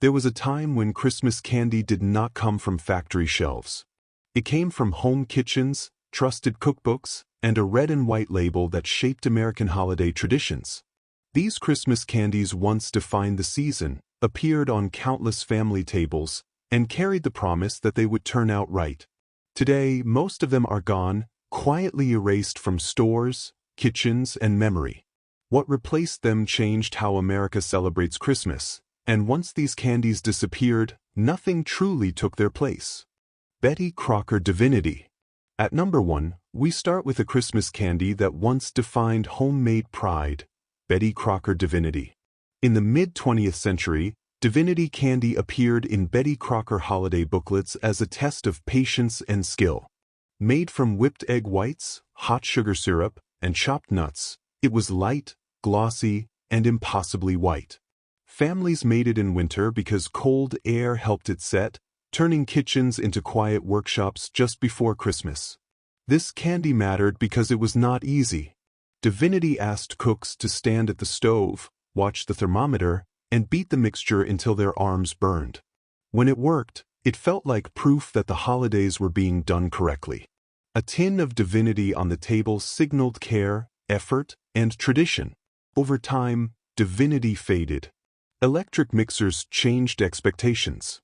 There was a time when Christmas candy did not come from factory shelves. It came from home kitchens, trusted cookbooks, and a red and white label that shaped American holiday traditions. These Christmas candies once defined the season, appeared on countless family tables, and carried the promise that they would turn out right. Today, most of them are gone, quietly erased from stores, kitchens, and memory. What replaced them changed how America celebrates Christmas, and once these candies disappeared, nothing truly took their place. Betty Crocker Divinity. At number 1, we start with a Christmas candy that once defined homemade pride, Betty Crocker Divinity. In the mid-20th century, Divinity candy appeared in Betty Crocker holiday booklets as a test of patience and skill. Made from whipped egg whites, hot sugar syrup, and chopped nuts, it was light, glossy, and impossibly white. Families made it in winter because cold air helped it set, turning kitchens into quiet workshops just before Christmas. This candy mattered because it was not easy. Divinity asked cooks to stand at the stove, watch the thermometer, and beat the mixture until their arms burned. When it worked, it felt like proof that the holidays were being done correctly. A tin of Divinity on the table signaled care, effort, and tradition. Over time, Divinity faded. Electric mixers changed expectations.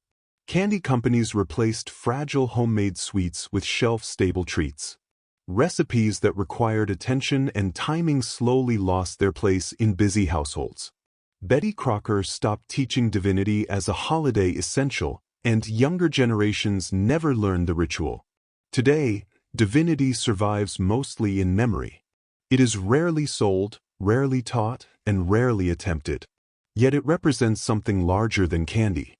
Candy companies replaced fragile homemade sweets with shelf-stable treats. Recipes that required attention and timing slowly lost their place in busy households. Betty Crocker stopped teaching Divinity as a holiday essential, and younger generations never learned the ritual. Today, Divinity survives mostly in memory. It is rarely sold, rarely taught, and rarely attempted. Yet it represents something larger than candy.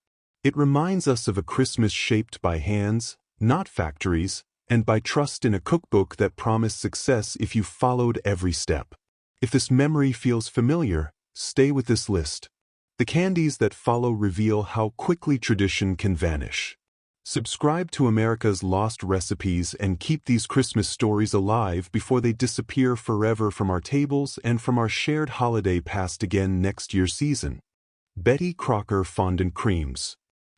It reminds us of a Christmas shaped by hands, not factories, and by trust in a cookbook that promised success if you followed every step. If this memory feels familiar, stay with this list. The candies that follow reveal how quickly tradition can vanish. Subscribe to America's Lost Recipes and keep these Christmas stories alive before they disappear forever from our tables and from our shared holiday past again next year's season. Betty Crocker Fondant Creams.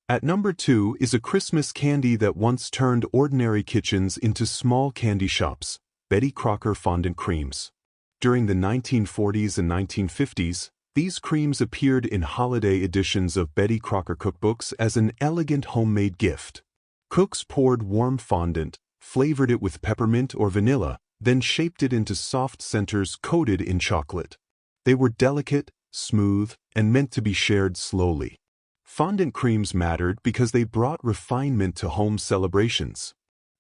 At number 2 is a Christmas candy that once turned ordinary kitchens into small candy shops, Betty Crocker Fondant Creams. During the 1940s and 1950s, these creams appeared in holiday editions of Betty Crocker cookbooks as an elegant homemade gift. Cooks poured warm fondant, flavored it with peppermint or vanilla, then shaped it into soft centers coated in chocolate. They were delicate, smooth, and meant to be shared slowly. Fondant creams mattered because they brought refinement to home celebrations.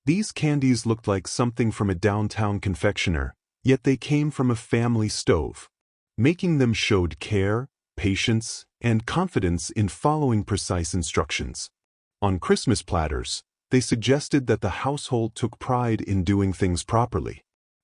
These candies looked like something from a downtown confectioner, yet they came from a family stove. Making them showed care, patience, and confidence in following precise instructions. On Christmas platters, they suggested that the household took pride in doing things properly.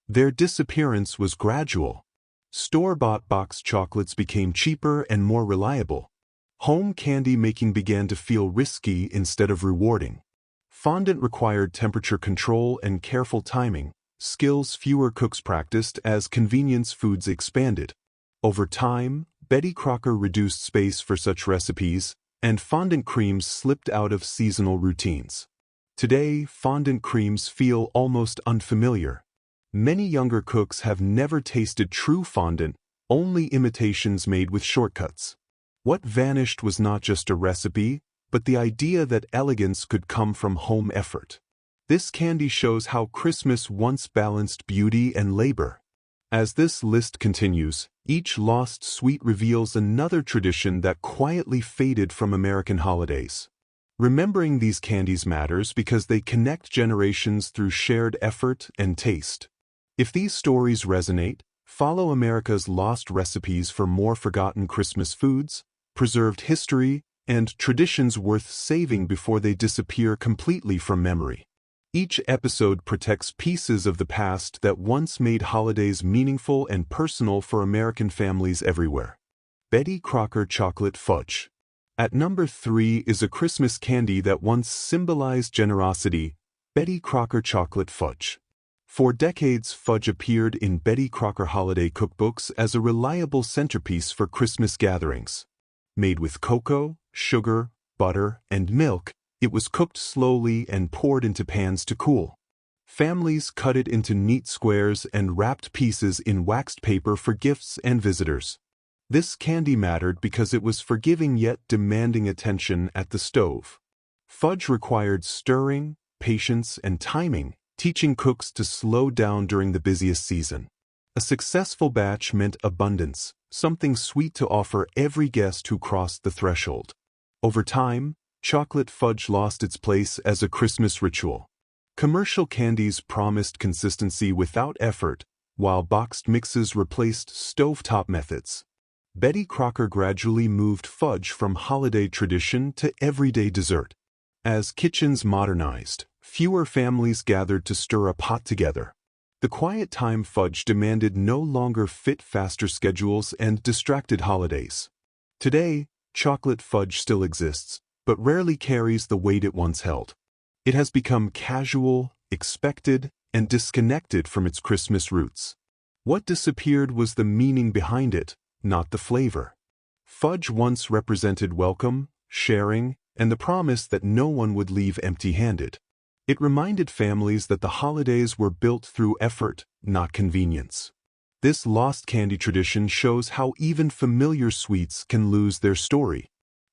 Their disappearance was gradual. Store-bought box chocolates became cheaper and more reliable. Home candy making began to feel risky instead of rewarding. Fondant required temperature control and careful timing, skills fewer cooks practiced as convenience foods expanded. Over time, Betty Crocker reduced space for such recipes, and fondant creams slipped out of seasonal routines. Today, fondant creams feel almost unfamiliar. Many younger cooks have never tasted true fondant, only imitations made with shortcuts. What vanished was not just a recipe, but the idea that elegance could come from home effort. This candy shows how Christmas once balanced beauty and labor. As this list continues, each lost sweet reveals another tradition that quietly faded from American holidays. Remembering these candies matters because they connect generations through shared effort and taste. If these stories resonate, follow America's Lost Recipes for more forgotten Christmas foods, preserved history, and traditions worth saving before they disappear completely from memory. Each episode protects pieces of the past that once made holidays meaningful and personal for American families everywhere. Betty Crocker Chocolate Fudge. At number 3 is a Christmas candy that once symbolized generosity, Betty Crocker Chocolate Fudge. For decades, fudge appeared in Betty Crocker holiday cookbooks as a reliable centerpiece for Christmas gatherings. Made with cocoa, sugar, butter, and milk, it was cooked slowly and poured into pans to cool. Families cut it into neat squares and wrapped pieces in waxed paper for gifts and visitors. This candy mattered because it was forgiving yet demanding attention at the stove. Fudge required stirring, patience, and timing, teaching cooks to slow down during the busiest season. A successful batch meant abundance, something sweet to offer every guest who crossed the threshold. Over time, chocolate fudge lost its place as a Christmas ritual. Commercial candies promised consistency without effort, while boxed mixes replaced stovetop methods. Betty Crocker gradually moved fudge from holiday tradition to everyday dessert. As kitchens modernized, fewer families gathered to stir a pot together. The quiet time fudge demanded no longer fit faster schedules and distracted holidays. Today, chocolate fudge still exists, but rarely carries the weight it once held. It has become casual, expected, and disconnected from its Christmas roots. What disappeared was the meaning behind it, not the flavor. Fudge once represented welcome, sharing, and the promise that no one would leave empty-handed. It reminded families that the holidays were built through effort, not convenience. This lost candy tradition shows how even familiar sweets can lose their story.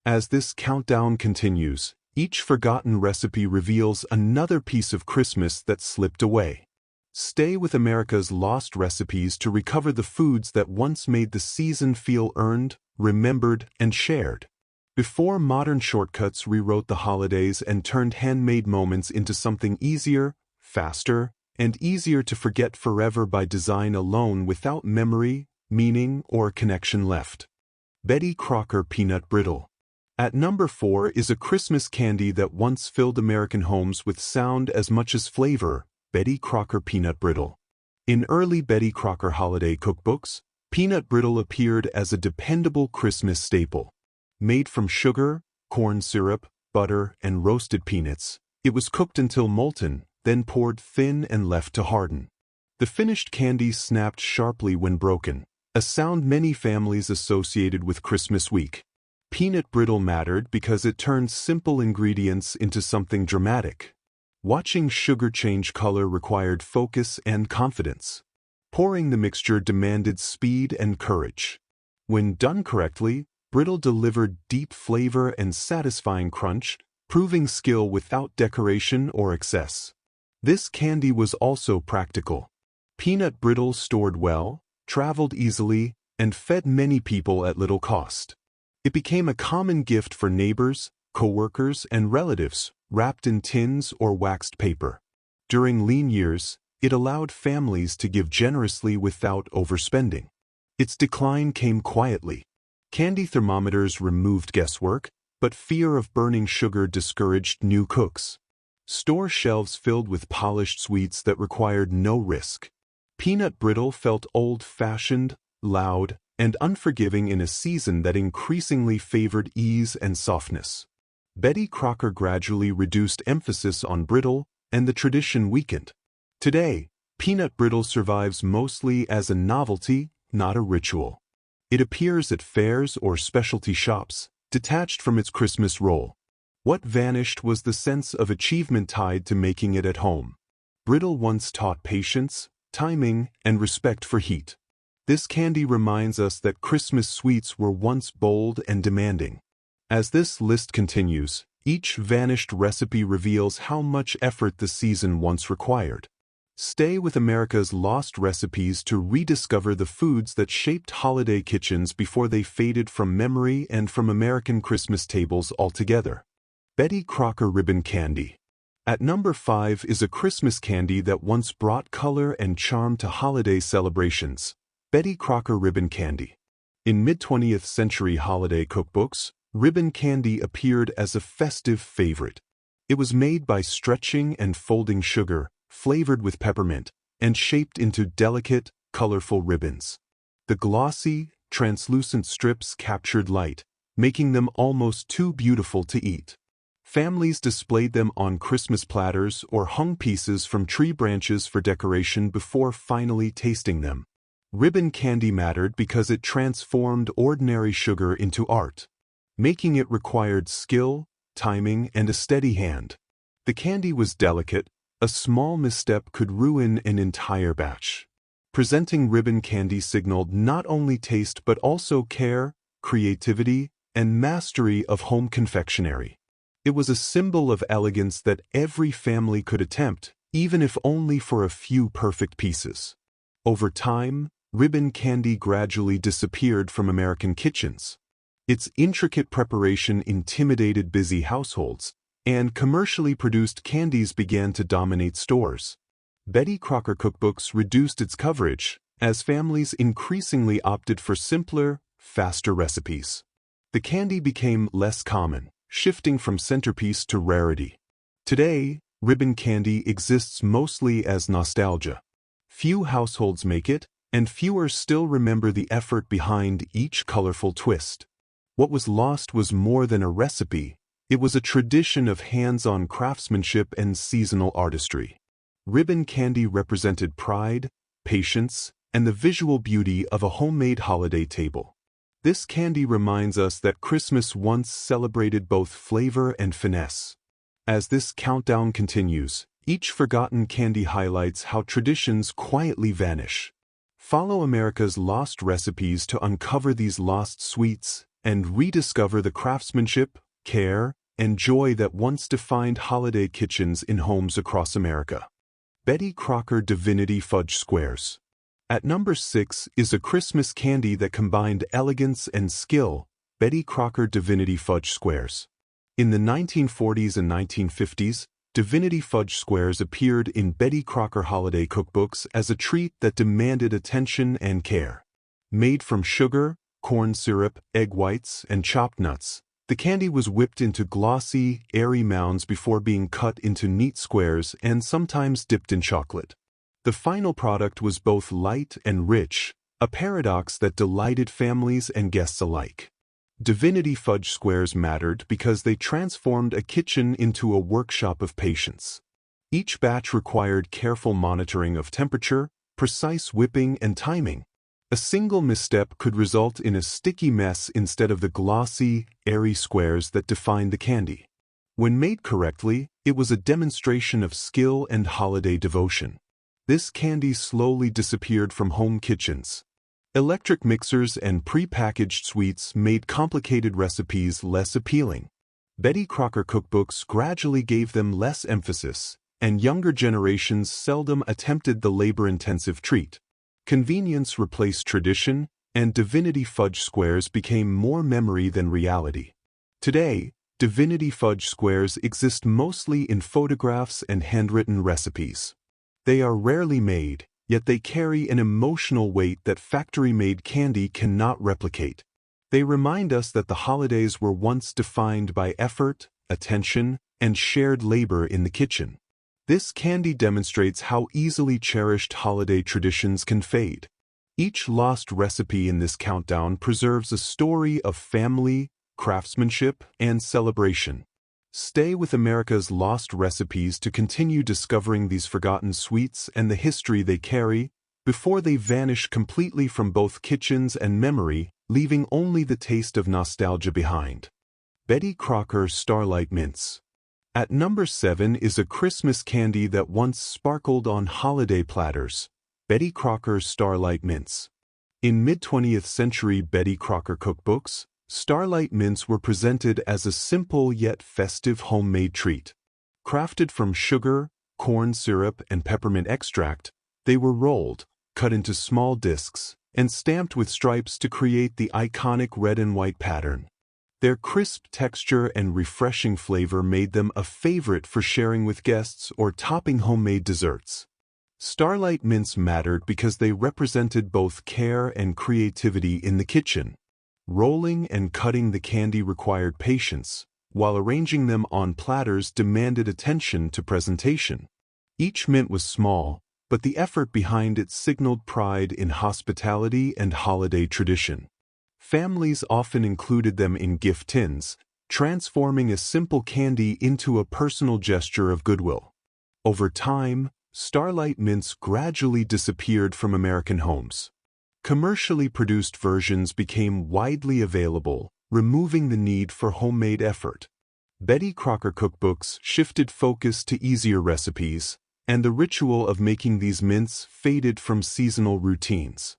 As this countdown continues, each forgotten recipe reveals another piece of Christmas that slipped away. Stay with America's Lost Recipes to recover the foods that once made the season feel earned, remembered, and shared. Before modern shortcuts rewrote the holidays and turned handmade moments into something easier, faster, and easier to forget forever by design alone without memory, meaning, or connection left. Betty Crocker Peanut Brittle. At number 4 is a Christmas candy that once filled American homes with sound as much as flavor, Betty Crocker Peanut Brittle. In early Betty Crocker holiday cookbooks, peanut brittle appeared as a dependable Christmas staple. Made from sugar, corn syrup, butter, and roasted peanuts, it was cooked until molten, then poured thin and left to harden. The finished candy snapped sharply when broken, a sound many families associated with Christmas week. Peanut brittle mattered because it turned simple ingredients into something dramatic. Watching sugar change color required focus and confidence. Pouring the mixture demanded speed and courage. When done correctly, brittle delivered deep flavor and satisfying crunch, proving skill without decoration or excess. This candy was also practical. Peanut brittle stored well, traveled easily, and fed many people at little cost. It became a common gift for neighbors, co-workers, and relatives, wrapped in tins or waxed paper. During lean years, it allowed families to give generously without overspending. Its decline came quietly. Candy thermometers removed guesswork, but fear of burning sugar discouraged new cooks. Store shelves filled with polished sweets that required no risk. Peanut brittle felt old-fashioned, loud, and unforgiving in a season that increasingly favored ease and softness. Betty Crocker gradually reduced emphasis on brittle, and the tradition weakened. Today, peanut brittle survives mostly as a novelty, not a ritual. It appears at fairs or specialty shops, detached from its Christmas role. What vanished was the sense of achievement tied to making it at home. Brittle once taught patience, timing, and respect for heat. This candy reminds us that Christmas sweets were once bold and demanding. As this list continues, each vanished recipe reveals how much effort the season once required. Stay with America's Lost Recipes to rediscover the foods that shaped holiday kitchens before they faded from memory and from American Christmas tables altogether. Betty Crocker Ribbon Candy. At number 5 is a Christmas candy that once brought color and charm to holiday celebrations, Betty Crocker Ribbon Candy. In mid-20th century holiday cookbooks, ribbon candy appeared as a festive favorite. It was made by stretching and folding sugar, flavored with peppermint, and shaped into delicate, colorful ribbons. The glossy, translucent strips captured light, making them almost too beautiful to eat. Families displayed them on Christmas platters or hung pieces from tree branches for decoration before finally tasting them. Ribbon candy mattered because it transformed ordinary sugar into art. Making it required skill, timing, and a steady hand. The candy was delicate. A small misstep could ruin an entire batch. Presenting ribbon candy signaled not only taste but also care, creativity, and mastery of home confectionery. It was a symbol of elegance that every family could attempt, even if only for a few perfect pieces. Over time, ribbon candy gradually disappeared from American kitchens. Its intricate preparation intimidated busy households, and commercially produced candies began to dominate stores. Betty Crocker cookbooks reduced its coverage, as families increasingly opted for simpler, faster recipes. The candy became less common, shifting from centerpiece to rarity. Today, ribbon candy exists mostly as nostalgia. Few households make it, and fewer still remember the effort behind each colorful twist. What was lost was more than a recipe. It was a tradition of hands-on craftsmanship and seasonal artistry. Ribbon candy represented pride, patience, and the visual beauty of a homemade holiday table. This candy reminds us that Christmas once celebrated both flavor and finesse. As this countdown continues, each forgotten candy highlights how traditions quietly vanish. Follow America's Lost Recipes to uncover these lost sweets and rediscover the craftsmanship, care, and joy that once defined holiday kitchens in homes across America. Betty Crocker Divinity Fudge Squares. At number 6 is a Christmas candy that combined elegance and skill, Betty Crocker Divinity Fudge Squares. In the 1940s and 1950s, Divinity Fudge Squares appeared in Betty Crocker holiday cookbooks as a treat that demanded attention and care. Made from sugar, corn syrup, egg whites, and chopped nuts, the candy was whipped into glossy, airy mounds before being cut into neat squares and sometimes dipped in chocolate. The final product was both light and rich, a paradox that delighted families and guests alike. Divinity Fudge Squares mattered because they transformed a kitchen into a workshop of patience. Each batch required careful monitoring of temperature, precise whipping, and timing. A single misstep could result in a sticky mess instead of the glossy, airy squares that defined the candy. When made correctly, it was a demonstration of skill and holiday devotion. This candy slowly disappeared from home kitchens. Electric mixers and pre-packaged sweets made complicated recipes less appealing. Betty Crocker cookbooks gradually gave them less emphasis, and younger generations seldom attempted the labor-intensive treat. Convenience replaced tradition, and Divinity Fudge Squares became more memory than reality. Today, Divinity Fudge Squares exist mostly in photographs and handwritten recipes. They are rarely made, yet they carry an emotional weight that factory-made candy cannot replicate. They remind us that the holidays were once defined by effort, attention, and shared labor in the kitchen. This candy demonstrates how easily cherished holiday traditions can fade. Each lost recipe in this countdown preserves a story of family, craftsmanship, and celebration. Stay with America's Lost Recipes to continue discovering these forgotten sweets and the history they carry, before they vanish completely from both kitchens and memory, leaving only the taste of nostalgia behind. Betty Crocker Starlight Mints. At number 7 is a Christmas candy that once sparkled on holiday platters, Betty Crocker Starlight Mints. In mid-20th century Betty Crocker cookbooks, Starlight Mints were presented as a simple yet festive homemade treat. Crafted from sugar, corn syrup, and peppermint extract, they were rolled, cut into small discs, and stamped with stripes to create the iconic red and white pattern. Their crisp texture and refreshing flavor made them a favorite for sharing with guests or topping homemade desserts. Starlight Mints mattered because they represented both care and creativity in the kitchen. Rolling and cutting the candy required patience, while arranging them on platters demanded attention to presentation. Each mint was small, but the effort behind it signaled pride in hospitality and holiday tradition. Families often included them in gift tins, transforming a simple candy into a personal gesture of goodwill. Over time, Starlight Mints gradually disappeared from American homes. Commercially produced versions became widely available, removing the need for homemade effort. Betty Crocker cookbooks shifted focus to easier recipes, and the ritual of making these mints faded from seasonal routines.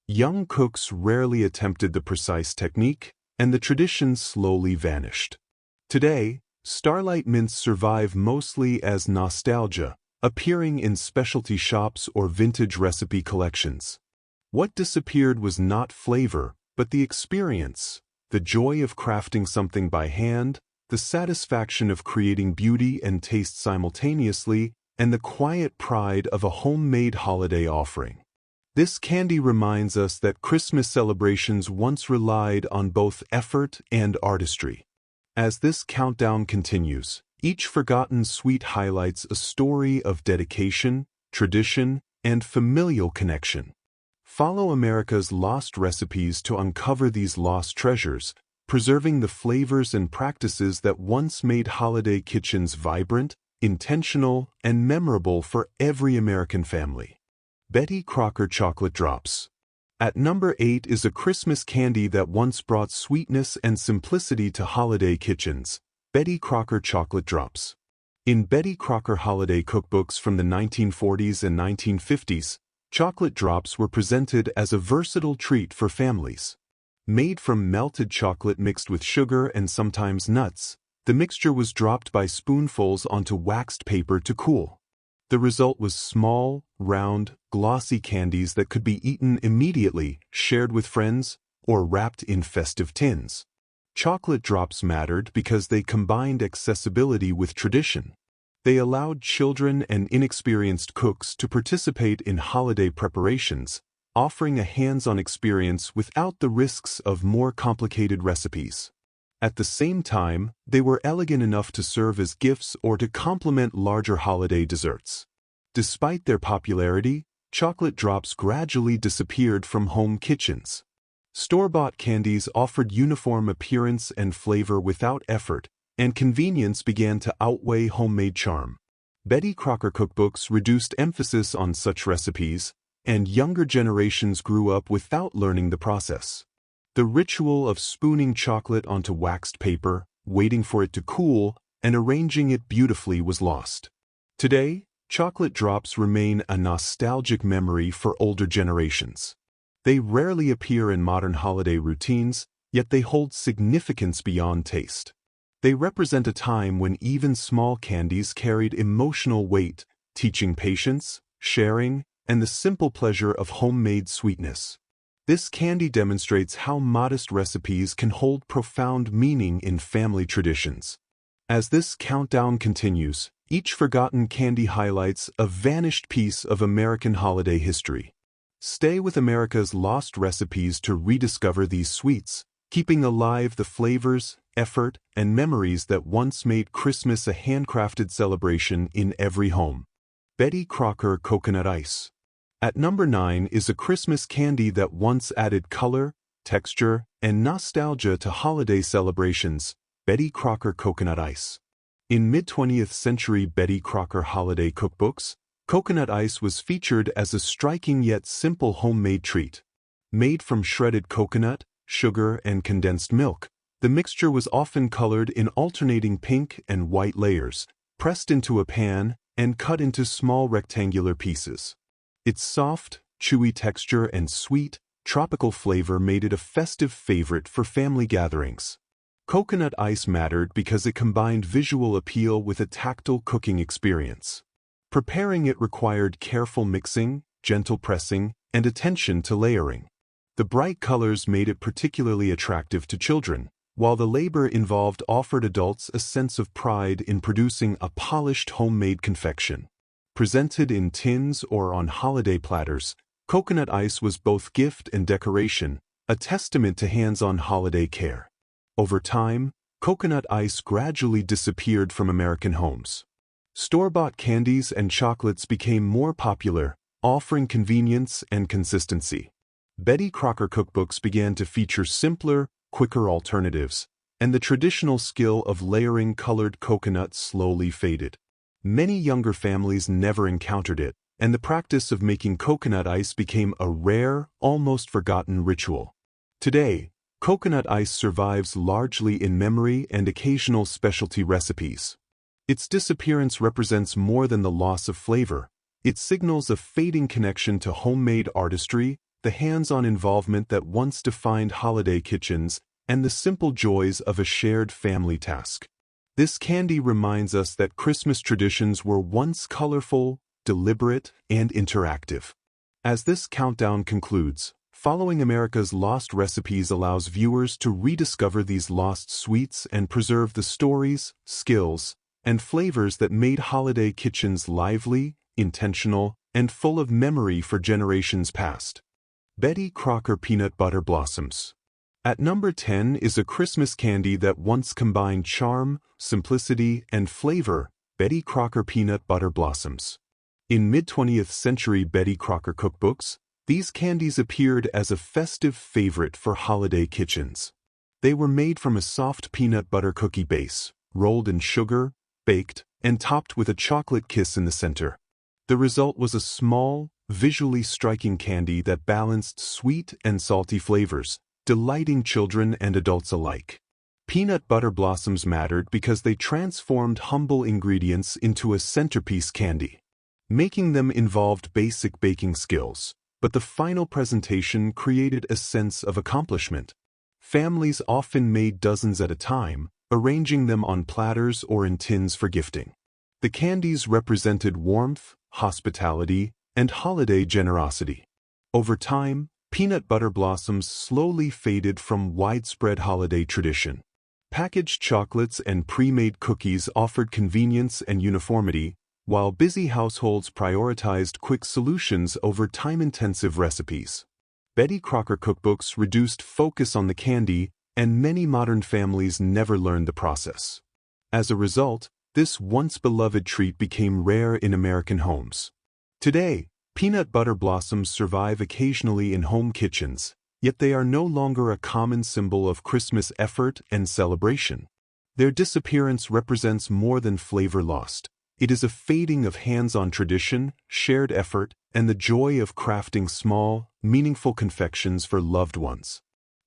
Young cooks rarely attempted the precise technique, and the tradition slowly vanished. Today, Starlight mints survive mostly as nostalgia, appearing in specialty shops or vintage recipe collections. What disappeared was not flavor, but the experience, the joy of crafting something by hand, the satisfaction of creating beauty and taste simultaneously, and the quiet pride of a homemade holiday offering. This candy reminds us that Christmas celebrations once relied on both effort and artistry. As this countdown continues, each forgotten sweet highlights a story of dedication, tradition, and familial connection. Follow America's Lost Recipes to uncover these lost treasures, preserving the flavors and practices that once made holiday kitchens vibrant, intentional, and memorable for every American family. Betty Crocker Chocolate Drops. At number 8 is a Christmas candy that once brought sweetness and simplicity to holiday kitchens, Betty Crocker Chocolate Drops. In Betty Crocker holiday cookbooks from the 1940s and 1950s, chocolate drops were presented as a versatile treat for families. Made from melted chocolate mixed with sugar and sometimes nuts, the mixture was dropped by spoonfuls onto waxed paper to cool. The result was small, round, glossy candies that could be eaten immediately, shared with friends, or wrapped in festive tins. Chocolate drops mattered because they combined accessibility with tradition. They allowed children and inexperienced cooks to participate in holiday preparations, offering a hands-on experience without the risks of more complicated recipes. At the same time, they were elegant enough to serve as gifts or to complement larger holiday desserts. Despite their popularity, chocolate drops gradually disappeared from home kitchens. Store-bought candies offered uniform appearance and flavor without effort, and convenience began to outweigh homemade charm. Betty Crocker cookbooks reduced emphasis on such recipes, and younger generations grew up without learning the process. The ritual of spooning chocolate onto waxed paper, waiting for it to cool, and arranging it beautifully was lost. Today, chocolate drops remain a nostalgic memory for older generations. They rarely appear in modern holiday routines, yet they hold significance beyond taste. They represent a time when even small candies carried emotional weight, teaching patience, sharing, and the simple pleasure of homemade sweetness. This candy demonstrates how modest recipes can hold profound meaning in family traditions. As this countdown continues, each forgotten candy highlights a vanished piece of American holiday history. Stay with America's Lost Recipes to rediscover these sweets, keeping alive the flavors, effort, and memories that once made Christmas a handcrafted celebration in every home. Betty Crocker Coconut Ice. At number 9 is a Christmas candy that once added color, texture, and nostalgia to holiday celebrations, Betty Crocker Coconut Ice. In mid-20th century Betty Crocker holiday cookbooks, coconut ice was featured as a striking yet simple homemade treat. Made from shredded coconut, sugar, and condensed milk, the mixture was often colored in alternating pink and white layers, pressed into a pan, and cut into small rectangular pieces. Its soft, chewy texture and sweet, tropical flavor made it a festive favorite for family gatherings. Coconut ice mattered because it combined visual appeal with a tactile cooking experience. Preparing it required careful mixing, gentle pressing, and attention to layering. The bright colors made it particularly attractive to children, while the labor involved offered adults a sense of pride in producing a polished homemade confection. Presented in tins or on holiday platters, coconut ice was both gift and decoration, a testament to hands-on holiday care. Over time, coconut ice gradually disappeared from American homes. Store-bought candies and chocolates became more popular, offering convenience and consistency. Betty Crocker cookbooks began to feature simpler, quicker alternatives, and the traditional skill of layering colored coconuts slowly faded. Many younger families never encountered it, and the practice of making coconut ice became a rare, almost forgotten ritual. Today, Coconut ice survives largely in memory and occasional specialty recipes. Its disappearance represents more than the loss of flavor. It signals a fading connection to homemade artistry, the hands-on involvement that once defined holiday kitchens, and the simple joys of a shared family task. This candy reminds us that Christmas traditions were once colorful, deliberate, and interactive. As this countdown concludes, following America's Lost Recipes allows viewers to rediscover these lost sweets and preserve the stories, skills, and flavors that made holiday kitchens lively, intentional, and full of memory for generations past. Betty Crocker Peanut Butter Blossoms. At number 10 is a Christmas candy that once combined charm, simplicity, and flavor, Betty Crocker Peanut Butter Blossoms. In mid-20th century Betty Crocker cookbooks, these candies appeared as a festive favorite for holiday kitchens. They were made from a soft peanut butter cookie base, rolled in sugar, baked, and topped with a chocolate kiss in the center. The result was a small, visually striking candy that balanced sweet and salty flavors, delighting children and adults alike. Peanut butter blossoms mattered because they transformed humble ingredients into a centerpiece candy. Making them involved basic baking skills, but the final presentation created a sense of accomplishment. Families often made dozens at a time, arranging them on platters or in tins for gifting. The candies represented warmth, hospitality, and holiday generosity. Over time, peanut butter blossoms slowly faded from widespread holiday tradition. Packaged chocolates and pre-made cookies offered convenience and uniformity, while busy households prioritized quick solutions over time-intensive recipes. Betty Crocker cookbooks reduced focus on the candy, and many modern families never learned the process. As a result, this once-beloved treat became rare in American homes. Today, peanut butter blossoms survive occasionally in home kitchens, yet they are no longer a common symbol of Christmas effort and celebration. Their disappearance represents more than flavor lost. It is a fading of hands-on tradition, shared effort, and the joy of crafting small, meaningful confections for loved ones.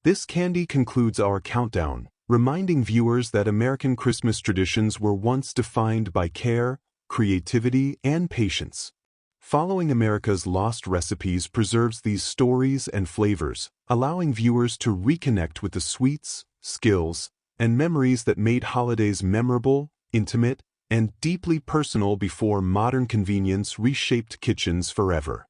This candy concludes our countdown, reminding viewers that American Christmas traditions were once defined by care, creativity, and patience. Following America's Lost Recipes preserves these stories and flavors, allowing viewers to reconnect with the sweets, skills, and memories that made holidays memorable, intimate, and deeply personal before modern convenience reshaped kitchens forever.